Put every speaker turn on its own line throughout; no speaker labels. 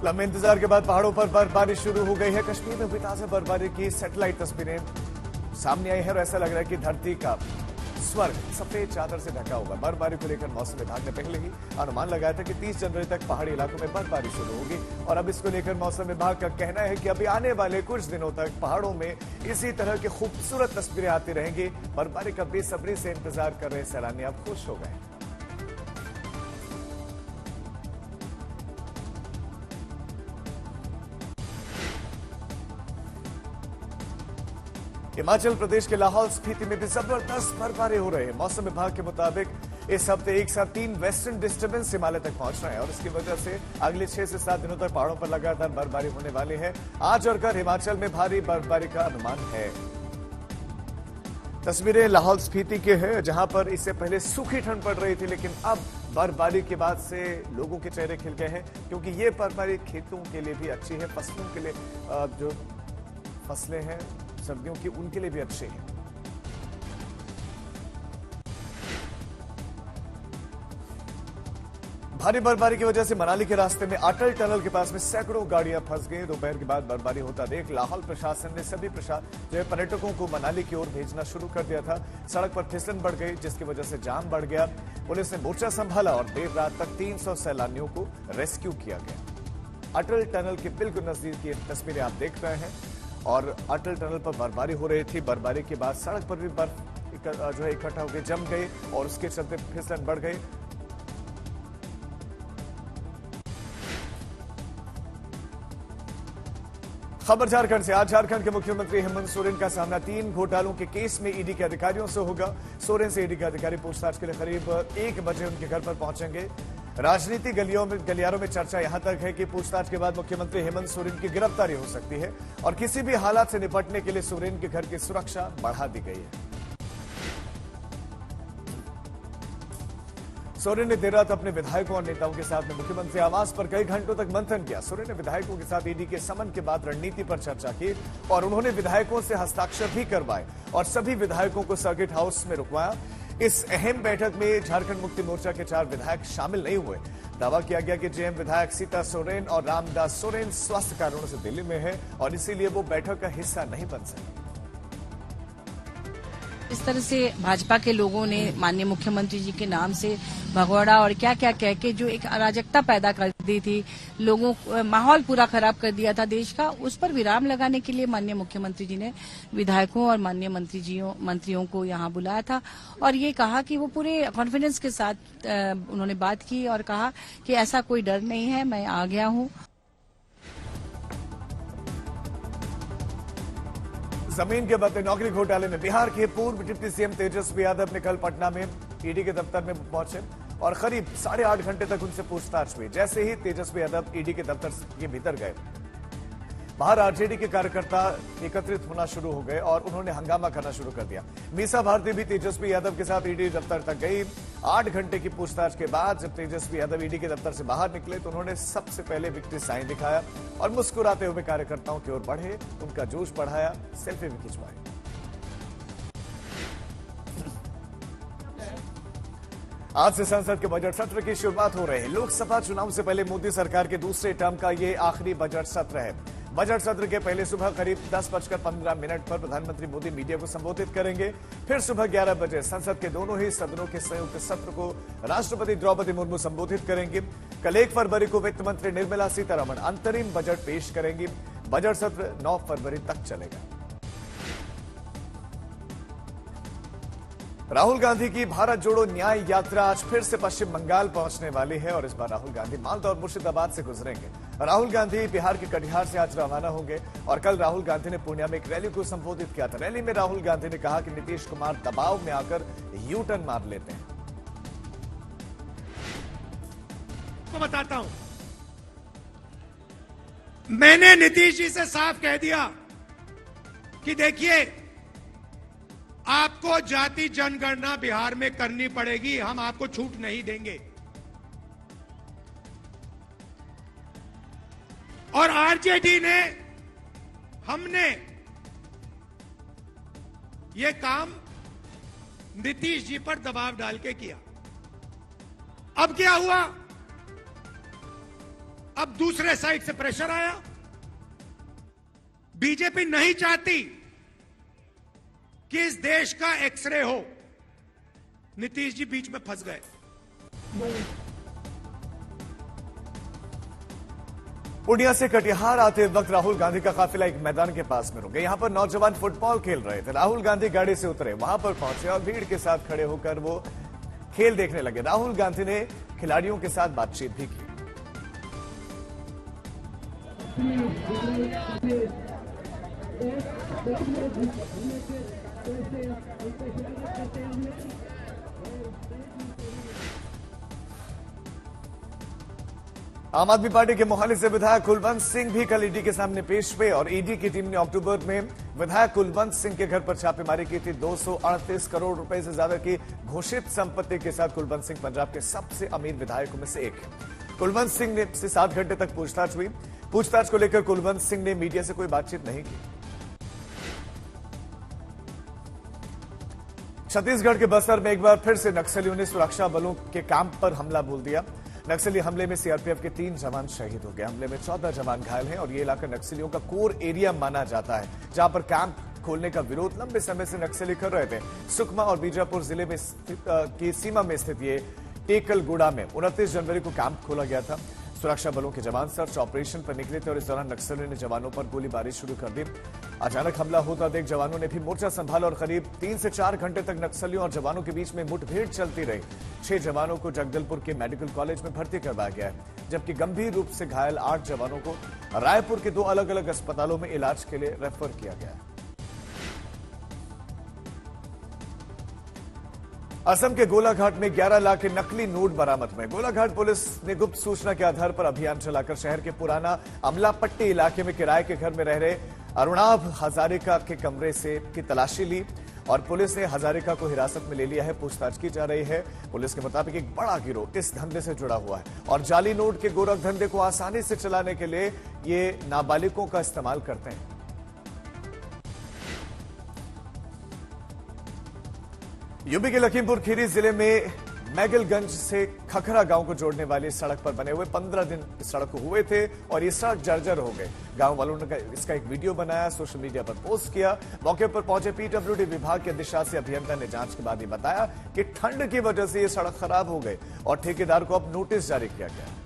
लंबे इंतजार के बाद पहाड़ों पर बर्फबारी शुरू हो गई है। कश्मीर में हुई ताजा बर्फबारी की सैटेलाइट तस्वीरें सामने आई है और ऐसा लग रहा है कि धरती का स्वर्ग सफेद चादर से ढका होगा। बर्फबारी को लेकर मौसम विभाग ने पहले ही अनुमान लगाया था कि 30 जनवरी तक पहाड़ी इलाकों में बर्फबारी शुरू होगी और अब इसको लेकर मौसम विभाग का कहना है कि अभी आने वाले कुछ दिनों तक पहाड़ों में इसी तरह की खूबसूरत तस्वीरें आती रहेंगी। बर्फबारी का बेसब्री से इंतजार कर रहे सैलानी अब खुश हो गए। हिमाचल प्रदेश के लाहौल स्पीति में भी जबरदस्त बर्फबारी हो रही है। मौसम विभाग के मुताबिक इस हफ्ते एक साथ 3 वेस्टर्न डिस्टर्बेंस हिमालय तक पहुंच रहे हैं और इसकी वजह से अगले 6 से 7 दिनों तक पहाड़ों पर लगातार बर्फबारी होने वाली है। आज और कल हिमाचल में भारी बर्फबारी का अनुमान है। तस्वीरें लाहौल स्पीति के हैं, जहां पर इससे पहले सूखी ठंड पड़ रही थी, लेकिन अब बर्फबारी के बाद से लोगों के चेहरे खिल गए हैं, क्योंकि ये बर्फबारी खेतों के लिए भी अच्छी है। फसलों के लिए जो फसलें हैं सर्दियों की, उनके लिए भी अच्छे हैं। भारी बर्फबारी की वजह से मनाली के रास्ते में अटल टनल के पास में सैकड़ों गाड़ियां फंस गई। दोपहर के बाद बर्फबारी होता देख लाहौल प्रशासन ने सभी पर्यटकों को मनाली की ओर भेजना शुरू कर दिया था। सड़क पर फिसलन बढ़ गई, जिसकी वजह से जाम बढ़ गया। पुलिस ने मोर्चा संभाला और देर रात तक 300 सैलानियों को रेस्क्यू किया गया। अटल टनल के बिल्कुल नजदीक की तस्वीरें आप देख रहे हैं और अटल टनल पर बर्फबारी हो रही थी। बर्फबारी के बाद सड़क पर भी बर्फ जो है इकट्ठा होकर जम गई और उसके चलते फिसलन बढ़ गई। खबर झारखंड से। आज झारखंड के मुख्यमंत्री हेमंत सोरेन का सामना 3 घोटालों के केस में ईडी के अधिकारियों से होगा। सोरेन से ईडी के अधिकारी पूछताछ के लिए करीब 1 बजे उनके घर पर पहुंचेंगे। राजनीति गलियारों में चर्चा यहां तक है कि पूछताछ के बाद मुख्यमंत्री हेमंत सोरेन की गिरफ्तारी हो सकती है और किसी भी हालात से निपटने के लिए सोरेन के घर की सुरक्षा बढ़ा दी गई है। सोरेन ने देर रात अपने विधायकों और नेताओं के साथ में मुख्यमंत्री आवास पर कई घंटों तक मंथन किया। सोरेन ने विधायकों के साथ ईडी के समन के बाद रणनीति पर चर्चा की और उन्होंने विधायकों से हस्ताक्षर भी करवाए और सभी विधायकों को सर्किट हाउस में रुकवाया। इस अहम बैठक में झारखंड मुक्ति मोर्चा के 4 विधायक शामिल नहीं हुए। दावा किया गया कि जेएम विधायक सीता सोरेन और रामदास सोरेन स्वास्थ्य कारणों से दिल्ली में है और इसीलिए वो बैठक का हिस्सा नहीं बन सके।
इस तरह से भाजपा के लोगों ने माननीय मुख्यमंत्री जी के नाम से भगोड़ा और क्या क्या कह के जो एक अराजकता पैदा कर दी थी, लोगों माहौल पूरा खराब कर दिया था देश का, उस पर विराम लगाने के लिए माननीय मुख्यमंत्री जी ने विधायकों और माननीय मंत्रियों को यहाँ बुलाया था और ये कहा कि वो पूरे कॉन्फिडेंस के साथ उन्होंने बात की और कहा कि ऐसा कोई डर नहीं है, मैं आ गया हूँ।
जमीन के बदले नौकरी घोटाले में बिहार के पूर्व डिप्टी सीएम तेजस्वी यादव ने कल पटना में ईडी के दफ्तर में पहुंचे और करीब 8.5 घंटे तक उनसे पूछताछ हुई। जैसे ही तेजस्वी यादव ईडी के दफ्तर के भीतर गए, बाहर आरजेडी के कार्यकर्ता एकत्रित होना शुरू हो गए और उन्होंने हंगामा करना शुरू कर दिया। मीसा भारती भी तेजस्वी यादव के साथ ईडी दफ्तर तक गई। 8 घंटे की पूछताछ के बाद जब तेजस्वी यादव ईडी के दफ्तर से बाहर निकले तो उन्होंने सबसे पहले विक्ट्री साइन दिखाया और मुस्कुराते हुए कार्यकर्ताओं की ओर बढ़े, उनका जोश बढ़ाया, सेल्फी भी खिंचवाई। आज से संसद के बजट सत्र की शुरुआत हो रही है। लोकसभा चुनाव से पहले मोदी सरकार के दूसरे टर्म का ये आखिरी बजट सत्र है। बजट सत्र के पहले सुबह करीब 10:15 पर प्रधानमंत्री मोदी मीडिया को संबोधित करेंगे। फिर सुबह 11 बजे संसद के दोनों ही सदनों के संयुक्त सत्र को राष्ट्रपति द्रौपदी मुर्मू संबोधित करेंगे। कल 1 फरवरी को वित्त मंत्री निर्मला सीतारमण अंतरिम बजट पेश करेंगी। बजट सत्र 9 फरवरी तक चलेगा। राहुल गांधी की भारत जोड़ो न्याय यात्रा आज फिर से पश्चिम बंगाल पहुंचने वाली है और इस बार राहुल गांधी मालदा और मुर्शिदाबाद से गुजरेंगे। राहुल गांधी बिहार के कटिहार से आज रवाना होंगे और कल राहुल गांधी ने पूर्णिया में एक रैली को संबोधित किया था। रैली में राहुल गांधी ने कहा कि नीतीश कुमार दबाव में आकर यू टर्न मार लेते हैं।
तो बताता हूं, मैंने नीतीश जी से साफ कह दिया कि देखिए, आपको जाति जनगणना बिहार में करनी पड़ेगी, हम आपको छूट नहीं देंगे। और आरजेडी ने, हमने ये काम नीतीश जी पर दबाव डाल के किया। अब क्या हुआ? अब दूसरे साइड से प्रेशर आया। बीजेपी नहीं चाहती कि इस देश का एक्सरे हो। नीतीश जी बीच में फंस गए।
पूर्णिया से कटिहार आते वक्त राहुल गांधी का काफिला एक मैदान के पास में रुक गया। यहां पर नौजवान फुटबॉल खेल रहे थे। राहुल गांधी गाड़ी से उतरे, वहां पर पहुंचे और भीड़ के साथ खड़े होकर वो खेल देखने लगे। राहुल गांधी ने खिलाड़ियों के साथ बातचीत भी की। आम आदमी पार्टी के मोहाली से विधायक कुलवंत सिंह भी कल ईडी के सामने पेश हुए और ईडी की टीम ने अक्टूबर में विधायक कुलवंत सिंह के घर पर छापेमारी की थी। 238 करोड़ रुपए से ज्यादा की घोषित संपत्ति के साथ कुलवंत सिंह पंजाब के सबसे अमीर विधायकों में से एक है। कुलवंत सिंह ने से 7 घंटे तक पूछताछ हुई। पूछताछ को लेकर कुलवंत सिंह ने मीडिया से कोई बातचीत नहीं की। छत्तीसगढ़ के बस्तर में एक बार फिर से नक्सलियों ने सुरक्षा बलों के कैंप पर हमला बोल दिया। नक्सली हमले में सीआरपीएफ के 3 जवान शहीद हो गए। हमले में 14 जवान घायल हैं और ये इलाका नक्सलियों का कोर एरिया माना जाता है, जहां पर कैंप खोलने का विरोध लंबे समय से नक्सली कर रहे थे। सुकमा और बीजापुर जिले में की सीमा में स्थित ये टेकलगुड़ा में 29 जनवरी को कैंप खोला गया था। सुरक्षा बलों के जवान सर्च ऑपरेशन पर निकले थे और इस दौरान नक्सलियों ने जवानों पर गोलीबारी शुरू कर दी। अचानक हमला होता देख जवानों ने भी मोर्चा संभाला और करीब 3 से 4 घंटे तक नक्सलियों और जवानों के बीच में मुठभेड़ चलती रही। 6 जवानों को जगदलपुर के मेडिकल कॉलेज में भर्ती करवाया गया है, जबकि गंभीर रूप से घायल 8 जवानों को रायपुर के 2 अलग अलग अस्पतालों में इलाज के लिए रेफर किया गया है। असम के गोलाघाट में 11 लाख के नकली नोट बरामद हुए। गोलाघाट पुलिस ने गुप्त सूचना के आधार पर अभियान चलाकर शहर के पुराना अमलापट्टी इलाके में किराए के घर में रह रहे अरुणाभ हजारिका के कमरे से की तलाशी ली और पुलिस ने हजारिका को हिरासत में ले लिया है। पूछताछ की जा रही है। पुलिस के मुताबिक एक बड़ा गिरोह इस धंधे से जुड़ा हुआ है और जाली नोट के गोरख धंधे को आसानी से चलाने के लिए ये नाबालिगों का इस्तेमाल करते हैं। यूपी के लखीमपुर खीरी जिले में मैगलगंज से खखरा गांव को जोड़ने वाली सड़क पर बने हुए 15 दिन इस सड़क को हुए थे और ये सड़क जर्जर हो गए। गांव वालों ने इसका एक वीडियो बनाया, सोशल मीडिया पर पोस्ट किया। मौके पर पहुंचे पीडब्ल्यूडी विभाग के अधिशासी अभियंता ने जांच के बाद ये बताया कि ठंड की वजह से ये सड़क खराब हो गई और ठेकेदार को अब नोटिस जारी किया गया।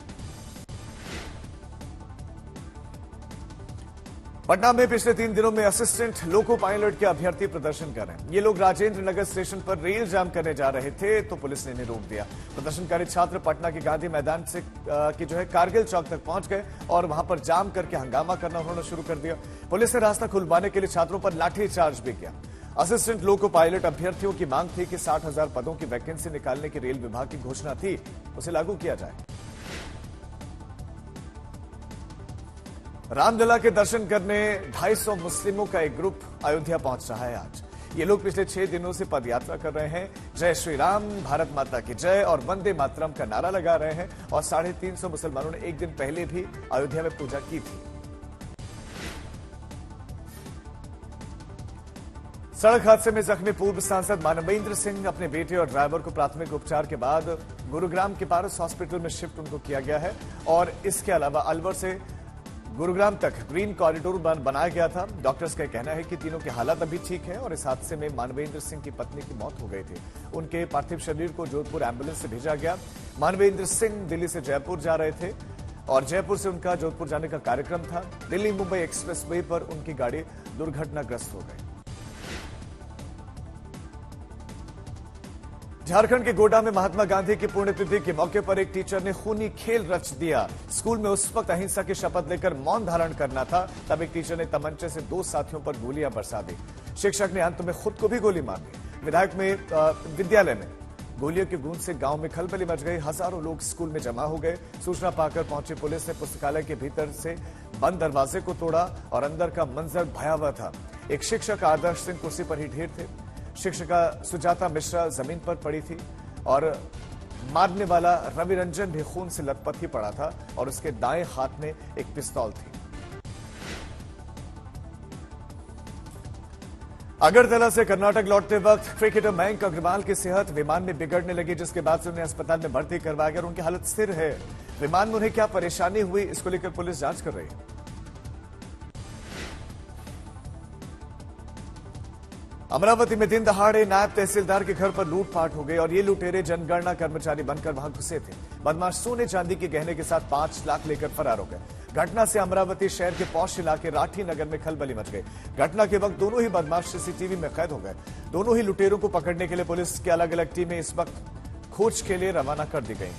पटना में पिछले 3 दिनों में असिस्टेंट लोको पायलट के अभ्यर्थी प्रदर्शन कर रहे हैं। ये लोग राजेंद्र नगर स्टेशन पर रेल जाम करने जा रहे थे तो पुलिस ने इन्हें रोक दिया। प्रदर्शनकारी छात्र पटना के गांधी मैदान से कारगिल चौक तक पहुंच गए और वहां पर जाम करके हंगामा करना उन्होंने शुरू कर दिया। पुलिस ने रास्ता खुलवाने के लिए छात्रों पर लाठीचार्ज भी किया। असिस्टेंट लोको पायलट अभ्यर्थियों की मांग थी कि 60,000 पदों की वैकेंसी निकालने की रेल विभाग की घोषणा थी, उसे लागू किया जाए। रामलला के दर्शन करने 250 मुस्लिमों का एक ग्रुप अयोध्या पहुंच रहा है आज। ये लोग पिछले 6 दिनों से पदयात्रा कर रहे हैं। जय श्री राम, भारत माता की जय और वंदे मातरम का नारा लगा रहे हैं और 350 मुसलमानों ने एक दिन पहले भी अयोध्या में पूजा की थी। सड़क हादसे में जख्मी पूर्व सांसद मानवेंद्र सिंह अपने बेटे और ड्राइवर को प्राथमिक उपचार के बाद गुरुग्राम के पारस हॉस्पिटल में शिफ्ट उनको किया गया है और इसके अलावा अलवर से गुरुग्राम तक ग्रीन कॉरिडोर बनाया गया था। डॉक्टर्स का कहना है कि तीनों की हालत अभी ठीक है और इस हादसे में मानवेंद्र सिंह की पत्नी की मौत हो गई थी। उनके पार्थिव शरीर को जोधपुर एम्बुलेंस से भेजा गया। मानवेंद्र सिंह दिल्ली से जयपुर जा रहे थे और जयपुर से उनका जोधपुर जाने का कार्यक्रम था। दिल्ली मुंबई एक्सप्रेस वे पर उनकी गाड़ी दुर्घटनाग्रस्त हो गई। झारखंड के गोड्डा में महात्मा गांधी की पुण्यतिथि के मौके पर एक टीचर ने खूनी खेल रच दिया। स्कूल में उस वक्त अहिंसा की शपथ लेकर मौन धारण करना था, तब एक टीचर ने तमंचे से 2 साथियों पर गोलियां बरसा दी। शिक्षक ने अंत में खुद को भी गोली मार दी। विद्यालय में गोलियों की गूंज से गांव में खलबली मच गई। हजारों लोग स्कूल में जमा हो गए। सूचना पाकर पहुंची पुलिस ने पुस्तकालय के भीतर से बंद दरवाजे को तोड़ा और अंदर का मंजर भयावह था। एक शिक्षक आदर्श सिंह कुर्सी पर ही ढेर थे। शिक्षिका सुजाता मिश्रा जमीन पर पड़ी थी और मारने वाला रवि रंजन भी खून से लथपथ ही पड़ा था और उसके दाएं हाथ में एक पिस्तौल थी। अगरतला से कर्नाटक लौटते वक्त क्रिकेटर मयंक अग्रवाल की सेहत विमान में बिगड़ने लगी, जिसके बाद से उन्हें अस्पताल में भर्ती करवाया गया और उनकी हालत स्थिर है। विमान में उन्हें क्या परेशानी हुई, इसको लेकर पुलिस जांच कर रही है। अमरावती में दिन दहाड़े नायब तहसीलदार के घर पर लूटपाट हो गई और ये लुटेरे जनगणना कर्मचारी बनकर वहां घुसे थे। बदमाश सोने चांदी के गहने के साथ 5 लाख लेकर फरार हो गए। घटना से अमरावती शहर के पौष इलाके राठी नगर में खलबली मच गई। घटना के वक्त दोनों ही बदमाश सीसीटीवी में कैद हो गए। दोनों ही लुटेरों को पकड़ने के लिए पुलिस की अलग अलग टीमें इस वक्त खोज के लिए रवाना कर दी गई।